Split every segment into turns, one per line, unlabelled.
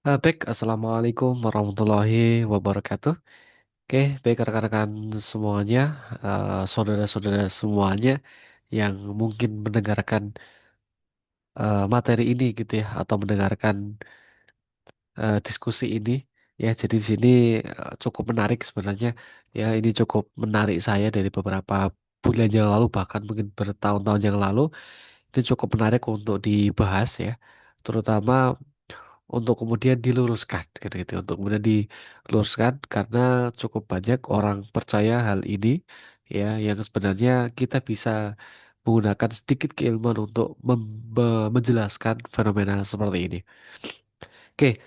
Baik, Assalamualaikum warahmatullahi wabarakatuh. Oke, baik rekan-rekan semuanya, saudara-saudara semuanya yang mungkin mendengarkan materi ini gitu ya, atau mendengarkan diskusi ini. Ya, jadi di sini cukup menarik sebenarnya. Ya, ini cukup menarik saya dari beberapa bulan yang lalu, bahkan mungkin bertahun-tahun yang lalu. Ini cukup menarik untuk dibahas ya, terutama untuk kemudian diluruskan gitu, untuk kemudian diluruskan karena cukup banyak orang percaya hal ini ya, yang sebenarnya kita bisa menggunakan sedikit keilmuan untuk menjelaskan fenomena seperti ini. Oke,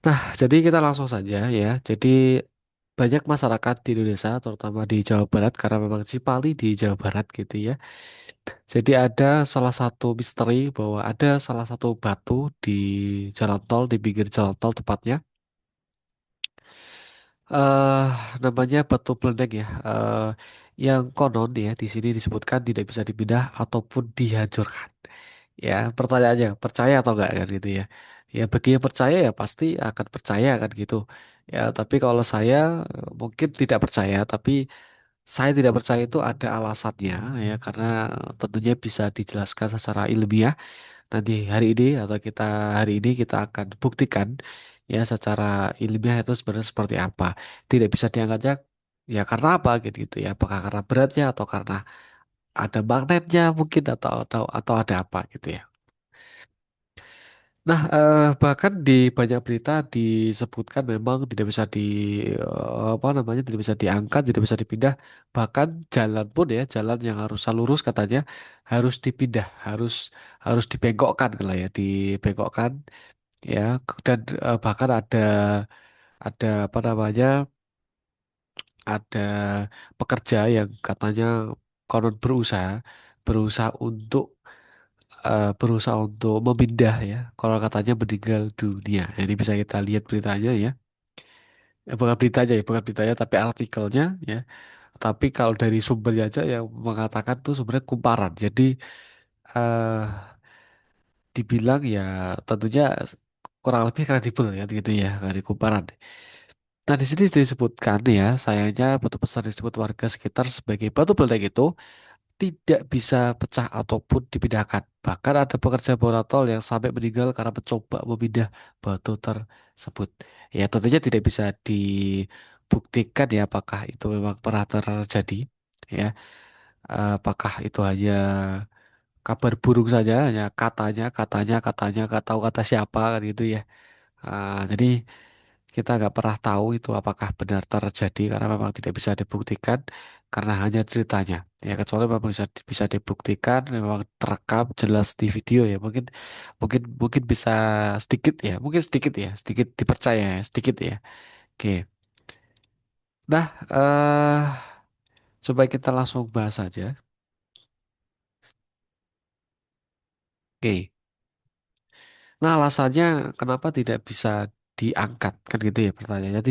nah jadi kita langsung saja ya. Jadi banyak masyarakat di Indonesia, terutama di Jawa Barat, karena memang Cipali di Jawa Barat gitu ya. Jadi ada salah satu misteri bahwa ada salah satu batu di jalan tol, di pinggir jalan tol tepatnya, eh namanya batu Bledek ya, yang konon ya di sini disebutkan tidak bisa dipindah ataupun dihancurkan. Ya, pertanyaannya percaya atau enggak kan gitu ya. Ya bagi yang percaya ya pasti akan percaya kan gitu. Ya, tapi kalau saya mungkin tidak percaya, tapi saya tidak percaya itu ada alasannya ya, karena tentunya bisa dijelaskan secara ilmiah. Nanti hari ini kita akan buktikan ya secara ilmiah itu sebenarnya seperti apa. Tidak bisa diangkatnya ya karena apa gitu, gitu ya. Apakah karena beratnya atau karena ada magnetnya mungkin, atau ada apa gitu ya. Nah, bahkan di banyak berita disebutkan memang tidak bisa apa namanya, tidak bisa diangkat, tidak bisa dipindah. Bahkan jalan pun ya, jalan yang harus lurus katanya harus dipindah, harus dibengkokkan lah ya, dibengkokkan ya. Dan bahkan ada apa namanya, ada pekerja yang katanya konon berusaha untuk memindah ya. Kalau katanya meninggal dunia. Ini bisa kita lihat beritanya ya. Bukan beritanya ya, bukan beritanya, tapi artikelnya ya. Tapi kalau dari sumbernya aja yang mengatakan tuh sebenarnya kumparan. Jadi eh dibilang ya tentunya kurang lebih kredibel ya gitu ya, dari kumparan. Nah, di sini disebutkan ya, sayangnya batu besar disebut warga sekitar sebagai batu meledak itu tidak bisa pecah ataupun dipindahkan. Bahkan ada pekerja bola tol yang sampai meninggal karena mencoba memindah batu tersebut. Ya, tentunya tidak bisa dibuktikan ya apakah itu memang pernah terjadi. Ya, apakah itu hanya kabar burung saja, hanya katanya, nggak tahu kata siapa kan gitu ya. Jadi kita nggak pernah tahu itu apakah benar terjadi karena memang tidak bisa dibuktikan karena hanya ceritanya. Ya, kecuali memang bisa dibuktikan, memang terekam jelas di video ya. Mungkin mungkin mungkin bisa sedikit dipercaya ya, sedikit ya. Oke. Nah, coba kita langsung bahas saja. Oke. Nah, alasannya kenapa tidak bisa diangkat kan gitu ya pertanyaannya.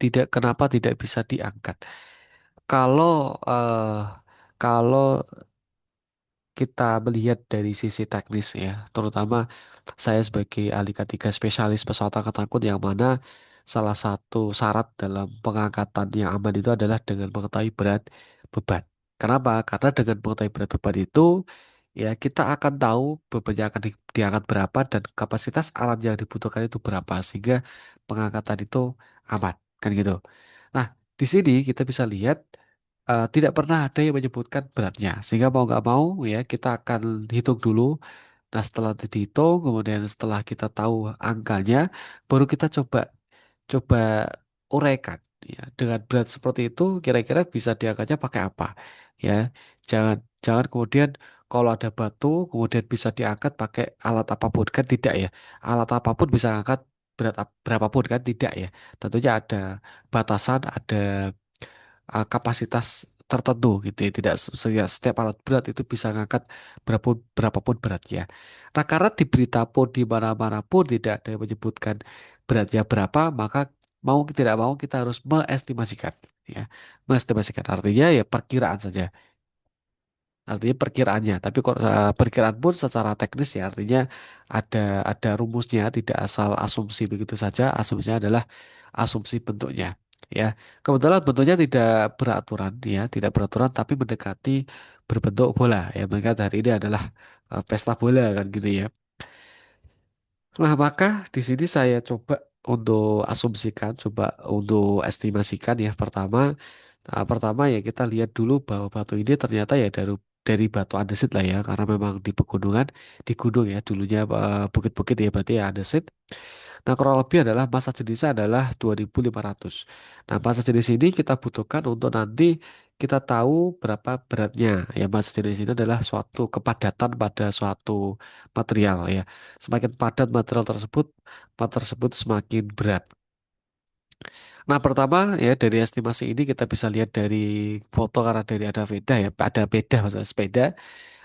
Tidak, kenapa tidak bisa diangkat? Kalau eh, kalau kita melihat dari sisi teknis ya, terutama saya sebagai ahli ketiga spesialis pesawat angkatan takut, yang mana salah satu syarat dalam pengangkatan yang aman itu adalah dengan mengetahui berat beban. Kenapa? Karena dengan mengetahui berat beban itu ya kita akan tahu bebannya akan diangkat berapa dan kapasitas alat yang dibutuhkan itu berapa, sehingga pengangkatan itu aman kan gitu. Nah, di sini kita bisa lihat tidak pernah ada yang menyebutkan beratnya. Sehingga mau nggak mau ya kita akan hitung dulu. Nah, setelah dihitung, kemudian setelah kita tahu angkanya, baru kita coba coba uraikan ya. Dengan berat seperti itu kira-kira bisa diangkatnya pakai apa? Ya. Jangan jangan kemudian kalau ada batu kemudian bisa diangkat pakai alat apapun, kan tidak ya. Alat apapun bisa angkat berat berapapun kan tidak ya. Tentunya ada batasan, ada kapasitas tertentu gitu ya. Tidak setiap alat berat itu bisa ngangkat berapapun beratnya. Nah, karena di berita pun di mana-mana pun tidak ada yang menyebutkan beratnya berapa, maka mau tidak mau kita harus mengestimasikan ya. Mengestimasikan artinya ya perkiraan saja. artinya perkiraannya. Tapi kok perkiraan pun secara teknis ya artinya ada ada rumusnya, tidak asal asumsi begitu saja. Asumsinya adalah asumsi bentuknya. Ya, kebetulan bentuknya tidak beraturan, ya, tidak beraturan, tapi mendekati berbentuk bola. Ya, mengingat hari ini adalah pesta bola kan gitu ya. Nah, maka di sini saya coba untuk asumsikan, coba untuk estimasikan ya. Pertama ya kita lihat dulu bahwa batu ini ternyata ya dari batu andesit lah ya, karena memang di pegunungan, di gunung ya dulunya bukit-bukit ya berarti ya andesit. Nah, kurang lebih adalah massa jenisnya adalah 2.500. Nah, massa jenis ini kita butuhkan untuk nanti kita tahu berapa beratnya. Ya, massa jenis ini adalah suatu kepadatan pada suatu material ya. Semakin padat material tersebut semakin berat. Nah, pertama ya dari estimasi ini kita bisa lihat dari foto karena dari ada peda ya, ada peda maksudnya sepeda.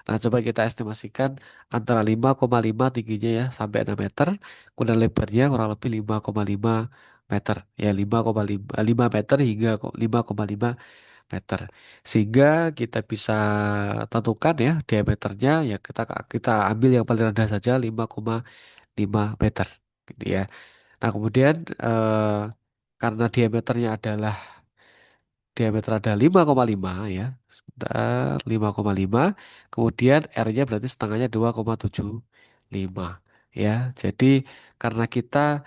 Nah, coba kita estimasikan antara 5,5 tingginya ya sampai 6 meter, kemudian lebarnya kurang lebih 5,5 meter. Ya, 5,5 meter hingga 5,5 meter. Sehingga kita bisa tentukan ya diameternya ya kita ambil yang paling rendah saja 5,5 meter gitu ya. Nah, kemudian karena diameter ada 5,5 ya. Sebentar, 5,5. Kemudian R-nya berarti setengahnya 2,75 ya. Jadi karena kita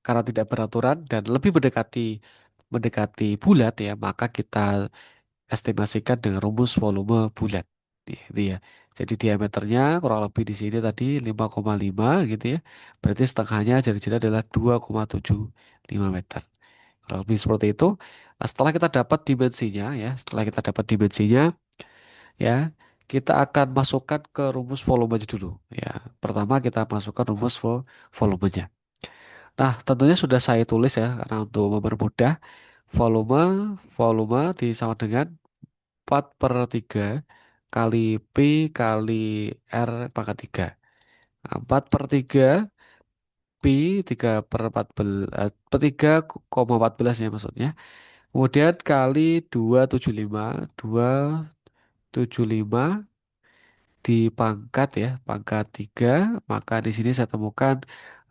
karena tidak beraturan dan lebih mendekati bulat ya, maka kita estimasikan dengan rumus volume bulat. Gitu ya. Jadi diameternya kurang lebih di sini tadi 5,5 gitu ya. Berarti setengahnya jadi adalah 2,75 meter. Kurang lebih seperti itu. Nah, setelah kita dapat dimensinya ya, setelah kita dapat dimensinya ya, kita akan masukkan ke rumus volumenya dulu ya. Pertama kita masukkan rumus volumenya. Nah, tentunya sudah saya tulis ya karena untuk mempermudah volume volume disama dengan 4 per 3 kali P kali R pangkat 3. 4 per 3 Pi 3 per 14 per 3,14 ya maksudnya. Kemudian kali 275 dipangkat ya, pangkat 3, maka di sini saya temukan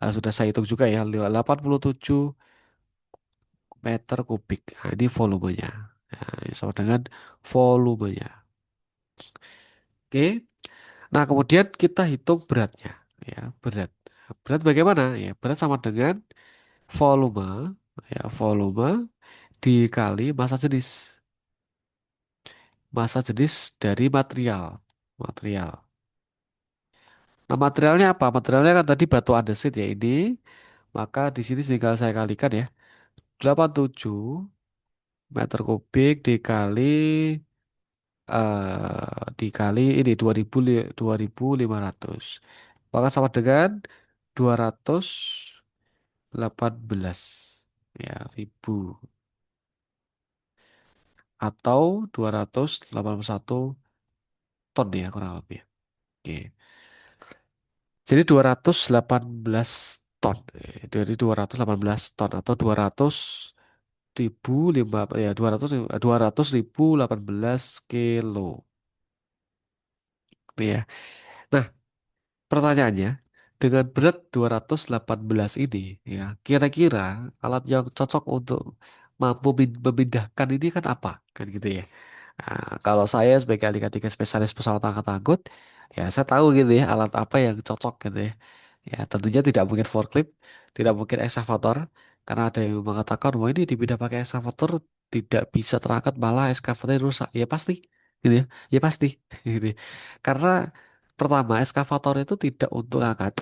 sudah saya hitung juga ya 87 meter kubik. Nah, ini volumenya. Nah, ini sama dengan volumenya. Oke. Nah, kemudian kita hitung beratnya ya, berat. Berat bagaimana? Ya, berat sama dengan volume ya, volume dikali massa jenis dari material. Nah, materialnya apa? Materialnya kan tadi batu andesit ya ini. Maka di sini tinggal saya kalikan ya. 87 meter kubik dikali ini 2.500. Maka sama dengan 218 ya ribu atau 281 ton ya kurang lebih. Oke. Jadi 218 ton. Jadi 218 ton atau 200.018 kilo. Gitu ya. Nah, pertanyaannya, dengan berat 218 ini, ya, kira-kira alat yang cocok untuk mampu memindahkan ini kan apa? Kan gitu ya. Nah, kalau saya sebagai ahli ketiga spesialis pesawat angkut, ya saya tahu gitu ya alat apa yang cocok gitu ya. Ya tentunya tidak mungkin forklift, tidak mungkin eskavator, karena ada yang mengatakan wah ini dipindah pakai eskavator tidak bisa terangkat malah eskavatornya rusak. Ya pasti, gitu ya, ya pasti, gitu. Ya. Karena pertama eskavator itu tidak untuk angkat,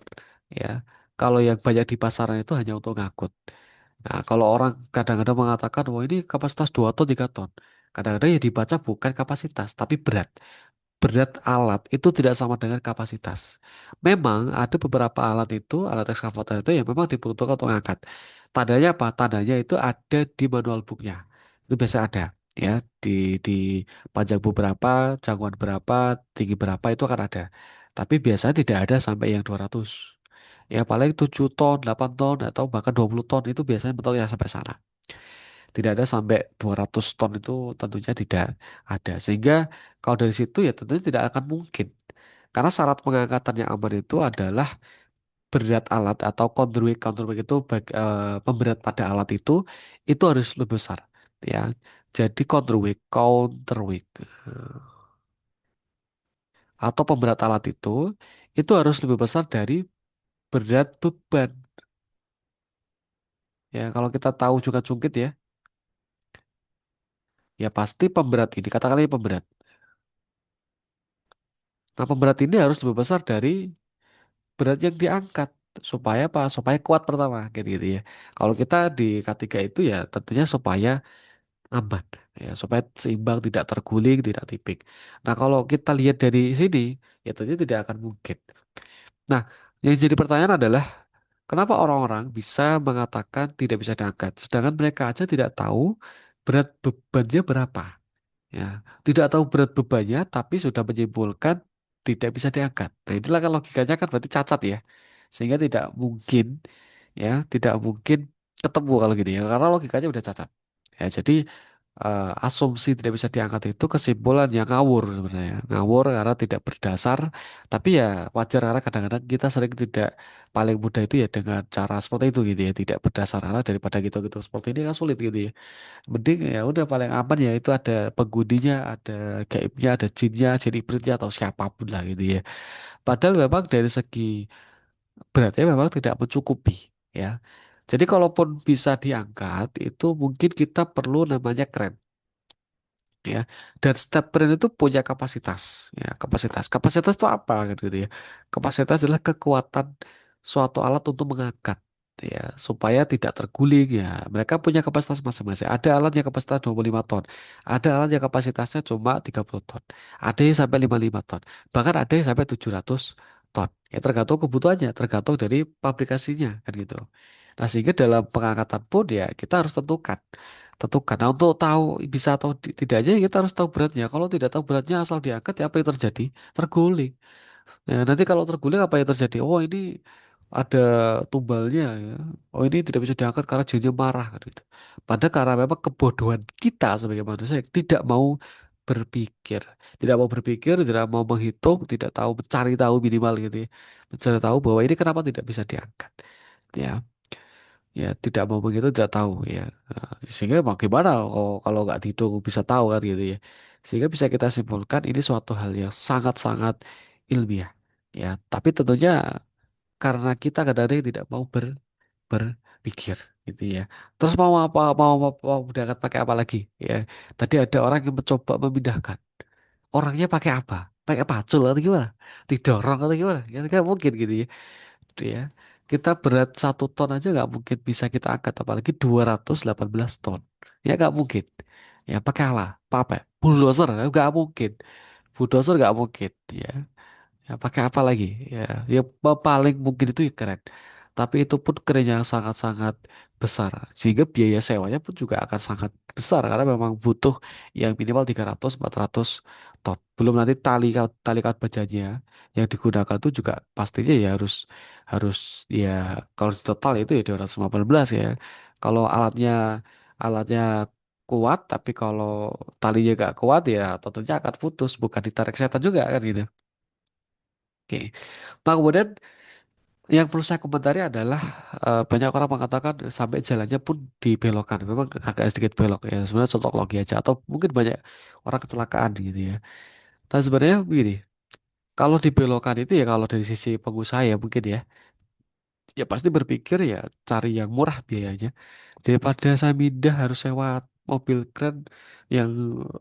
ya. Kalau yang banyak di pasaran itu hanya untuk ngangkut. Nah, kalau orang kadang-kadang mengatakan, wah ini kapasitas 2 ton, 3 ton. Kadang-kadang yang dibaca bukan kapasitas, tapi berat. Berat alat itu tidak sama dengan kapasitas. Memang ada beberapa alat itu, alat ekskavator itu yang memang diperuntukkan untuk mengangkat. Tandanya apa? Tandanya itu ada di manual booknya. Itu biasa ada. Ya, di panjang beberapa, jangkauan berapa, tinggi berapa itu akan ada. Tapi biasanya tidak ada sampai yang 200. Ya paling 7 ton, 8 ton, atau bahkan 20 ton itu biasanya mentoknya sampai sana. Tidak ada sampai 200 ton itu tentunya tidak ada. Sehingga kalau dari situ ya tentunya tidak akan mungkin. Karena syarat pengangkatan yang aman itu adalah berat alat atau counterweight counterweight itu pemberat pada alat itu harus lebih besar ya. Jadi counterweight atau pemberat alat itu harus lebih besar dari berat beban. Ya, kalau kita tahu juga jungkit ya, ya pasti pemberat ini, katakanlah ini pemberat. Nah, pemberat ini harus lebih besar dari berat yang diangkat supaya apa? Supaya kuat pertama, gitu, ya. Kalau kita di K3 itu ya tentunya supaya aman, ya, supaya seimbang, tidak terguling, tidak tipik. Nah, kalau kita lihat dari sini, ya tentunya tidak akan mungkin. Nah, yang jadi pertanyaan adalah kenapa orang-orang bisa mengatakan tidak bisa diangkat, sedangkan mereka aja tidak tahu berat bebannya berapa. Ya, tidak tahu berat bebannya, tapi sudah menyimpulkan tidak bisa diangkat. Nah, itulah kan logikanya kan berarti cacat ya, sehingga tidak mungkin, ya, tidak mungkin ketemu kalau gini ya, karena logikanya udah cacat. Ya, jadi asumsi tidak bisa diangkat itu kesimpulan yang ngawur sebenarnya, ngawur karena tidak berdasar. Tapi ya wajar karena kadang-kadang kita sering tidak paling mudah itu ya dengan cara seperti itu gitu ya, tidak berdasar karena daripada gitu-gitu seperti ini kan sulit gitu ya. Mending ya udah paling aman ya itu ada penghuninya, ada gaibnya, ada jinnya, jin ibritnya atau siapapun lah gitu ya. Padahal memang dari segi beratnya memang tidak mencukupi ya. Jadi kalaupun bisa diangkat itu mungkin kita perlu namanya keren ya. Dan setiap brand itu punya kapasitas ya, kapasitas itu apa kan gitu ya. Kapasitas adalah kekuatan suatu alat untuk mengangkat ya, supaya tidak terguling ya. Mereka punya kapasitas masing-masing. Ada alat yang kapasitas 25 ton, ada alat yang kapasitasnya cuma 30 ton, ada yang sampai 55 ton, bahkan ada yang sampai 700 ton, ya tergantung kebutuhannya, tergantung dari pabrikasinya kan gitu. Nah, sehingga dalam pengangkatan pun ya kita harus tentukan. Nah, untuk tahu bisa atau tidaknya kita harus tahu beratnya. Kalau tidak tahu beratnya asal diangkat ya apa yang terjadi? Terguling. Ya, nanti kalau terguling apa yang terjadi? Oh, ini ada tumbalnya ya. Oh, ini tidak bisa diangkat karena jinnya marah kan gitu. Padahal karena memang kebodohan kita sebagai manusia yang tidak mau berpikir, tidak mau menghitung, tidak tahu mencari tahu minimal gitu ya. Mencari tahu bahwa ini kenapa tidak bisa diangkat. Ya, ya tidak mau begitu tidak tahu ya. Nah, sehingga mau gimana kalau nggak dihitung bisa tahu kan gitu ya. Sehingga bisa kita simpulkan ini suatu hal yang sangat-sangat ilmiah ya. Tapi tentunya karena kita kadang-kadang tidak mau berpikir gitu ya. Terus mau apa, mau berangkat pakai apa lagi ya. Tadi ada orang yang mencoba memindahkan, orangnya pakai apa, pakai pacul atau gimana, didorong atau gimana ya, nggak mungkin gitu ya. Gitu ya, kita berat 1 ton aja nggak mungkin bisa kita angkat, apalagi 218 ton, ya nggak mungkin. Ya pakai apa, bulldozer nggak mungkin, bulldozer nggak mungkin ya. Ya pakai apa lagi? Ya, ya paling mungkin itu ya keren. Tapi itu pun keren yang sangat-sangat besar. Sehingga biaya sewanya pun juga akan sangat besar karena memang butuh yang minimal 300-400 ton. Belum nanti tali kawat bajanya yang digunakan itu juga pastinya ya harus harus ya kalau di total itu ya 218 ya. Kalau alatnya kuat tapi kalau talinya gak kuat ya tentunya akan putus, bukan ditarik setan juga kan gitu. Oke. Nah, kemudian yang perlu saya komentari adalah banyak orang mengatakan sampai jalannya pun dibelokkan. Memang agak sedikit belok ya. Sebenarnya contoh logi aja atau mungkin banyak orang kecelakaan gitu ya. Nah, sebenarnya begini, kalau dibelokkan itu ya kalau dari sisi pengusaha ya mungkin ya pasti berpikir ya cari yang murah biayanya daripada saya pindah harus sewa mobil keren yang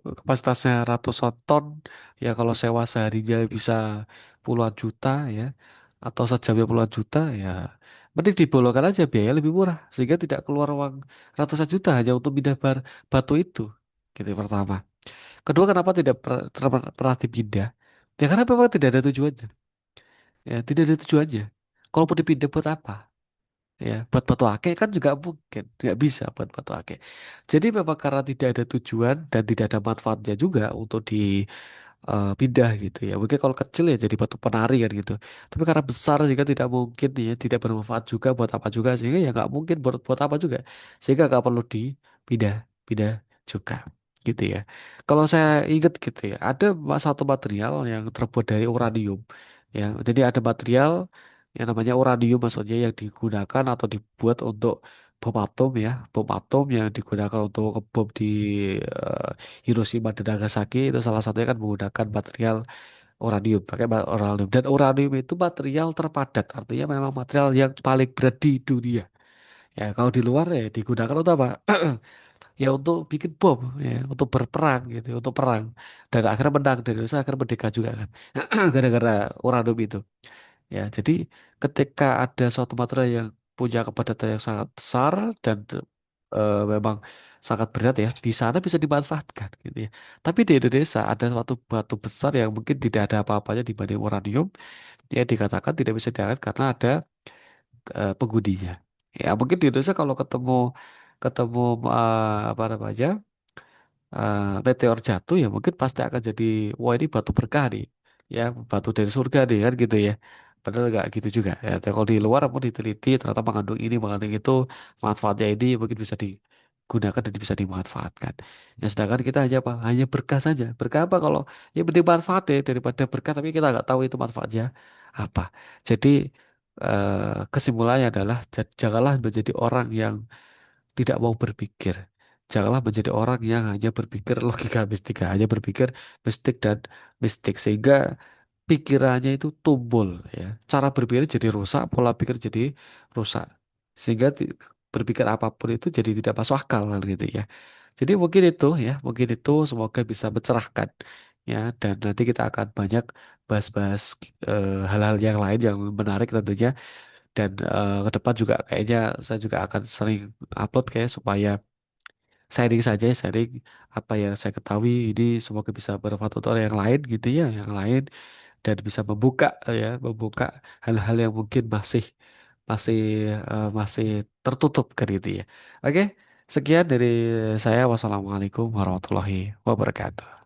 kapasitasnya ratusan ton, ya kalau sewa seharinya bisa puluhan juta ya, atau sejamnya puluhan juta ya, mending dibolongkan aja biaya lebih murah sehingga tidak keluar uang ratusan juta hanya untuk pindah batu itu, gitu yang pertama. Kedua, kenapa tidak pernah dipindah, ya karena memang tidak ada tujuannya, ya tidak ada tujuannya. Kalaupun dipindah buat apa? Ya, buat batu ake kan juga mungkin nggak bisa buat batu ake. Jadi memang karena tidak ada tujuan dan tidak ada manfaatnya juga untuk dipindah gitu ya. Mungkin kalau kecil ya jadi batu penari kan gitu. Tapi karena besar juga tidak mungkin ya, tidak bermanfaat juga buat apa juga, sehingga ya nggak mungkin buat apa juga. Sehingga nggak perlu dipindah. pindah pindah juga gitu ya. Kalau saya ingat gitu ya, ada satu material yang terbuat dari uranium ya. Jadi ada material yang namanya uranium maksudnya yang digunakan atau dibuat untuk bom atom ya, bom atom yang digunakan untuk ngebom di eh, Hiroshima dan Nagasaki itu salah satunya kan menggunakan material uranium, pakai uranium dan uranium itu material terpadat, artinya memang material yang paling berat di dunia. Ya, kalau di luar ya digunakan untuk apa? Ya untuk bikin bom, ya untuk berperang gitu, untuk perang. Dan akhirnya menang dan Indonesia akhirnya merdeka juga kan, gara-gara uranium itu. Ya, jadi ketika ada suatu material yang punya kepadatan yang sangat besar dan memang sangat berat ya, di sana bisa dimanfaatkan gitu ya. Tapi di Indonesia ada suatu batu besar yang mungkin tidak ada apa-apanya dibanding uranium, ya dikatakan tidak bisa diangkat karena ada penggudinya. Ya mungkin di Indonesia kalau ketemu ketemu apa namanya meteor jatuh ya mungkin pasti akan jadi wah ini batu berkah nih ya batu dari surga nih kan gitu ya. Padahal nggak gitu juga ya. Tapi kalau di luar pun diteliti ternyata mengandung ini mengandung itu manfaatnya ini mungkin bisa digunakan dan bisa dimanfaatkan. Ya sedangkan kita hanya apa? Hanya berkah saja. Berkah apa kalau ya mending manfaat ya daripada berkah tapi kita nggak tahu itu manfaatnya apa. Jadi kesimpulannya adalah janganlah menjadi orang yang tidak mau berpikir. Janganlah menjadi orang yang hanya berpikir logika mistik, hanya berpikir mistik dan mistik sehingga pikirannya itu tumbul ya. Cara berpikir jadi rusak, pola pikir jadi rusak. Sehingga berpikir apapun itu jadi tidak masuk akal kan gitu ya. Jadi mungkin itu ya, mungkin itu semoga bisa mencerahkan ya dan nanti kita akan banyak bahas-bahas hal-hal yang lain yang menarik tentunya dan ke depan juga kayaknya saya juga akan sering upload kayak supaya sharing saja, sharing apa yang saya ketahui ini semoga bisa bermanfaat untuk orang yang lain gitu ya, yang lain dan bisa membuka ya, membuka hal-hal yang mungkin masih masih masih tertutup kan gitu ya. Oke, sekian dari saya. Wassalamualaikum warahmatullahi wabarakatuh.